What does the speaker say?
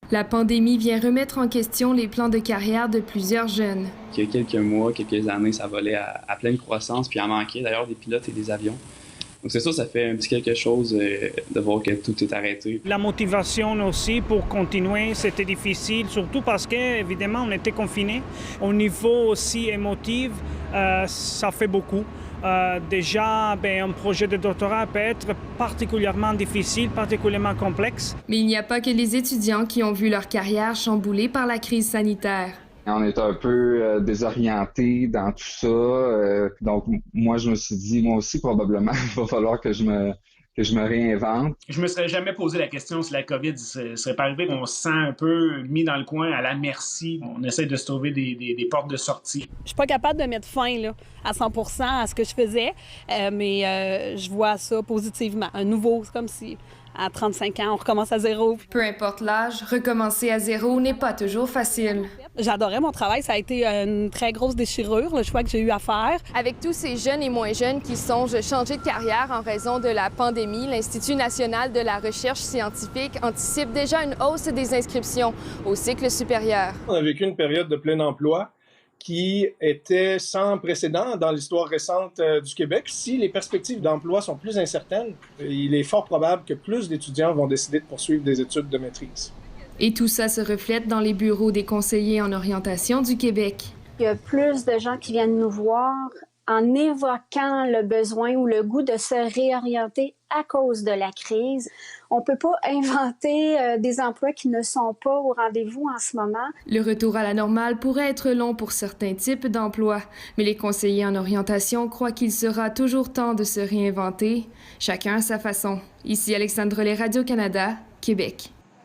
La pandémie vient remettre en question les plans de carrière de plusieurs jeunes. Il y a quelques mois, quelques années, ça volait à pleine croissance, puis il en manquait d'ailleurs des pilotes et des avions. Donc c'est ça fait un petit quelque chose de voir que tout est arrêté. La motivation aussi pour continuer, c'était difficile, surtout parce qu'évidemment, on était confinés. Au niveau aussi émotif, ça fait beaucoup. Déjà, un projet de doctorat peut être particulièrement difficile, particulièrement complexe. Mais il n'y a pas que les étudiants qui ont vu leur carrière chamboulée par la crise sanitaire. On est un peu désorienté dans tout ça. Donc, moi, je me suis dit, moi aussi, probablement, il va falloir que je me réinvente. Je me serais jamais posé la question si la COVID serait pas arrivée. On se sent un peu mis dans le coin, à la merci. On essaie de se trouver des portes de sortie. Je suis pas capable de mettre fin là, à 100% à ce que je faisais, mais je vois ça positivement. Un nouveau, c'est comme si à 35 ans, on recommence à zéro. Peu importe l'âge, recommencer à zéro n'est pas toujours facile. J'adorais mon travail, ça a été une très grosse déchirure, le choix que j'ai eu à faire. Avec tous ces jeunes et moins jeunes qui songent changer de carrière en raison de la pandémie, l'Institut national de la recherche scientifique anticipe déjà une hausse des inscriptions au cycle supérieur. On a vécu une période de plein emploi qui était sans précédent dans l'histoire récente du Québec. Si les perspectives d'emploi sont plus incertaines, il est fort probable que plus d'étudiants vont décider de poursuivre des études de maîtrise. Et tout ça se reflète dans les bureaux des conseillers en orientation du Québec. Il y a plus de gens qui viennent nous voir en évoquant le besoin ou le goût de se réorienter à cause de la crise. On ne peut pas inventer des emplois qui ne sont pas au rendez-vous en ce moment. Le retour à la normale pourrait être long pour certains types d'emplois, mais les conseillers en orientation croient qu'il sera toujours temps de se réinventer, chacun à sa façon. Ici Alexandre Relais, Radio-Canada, Québec.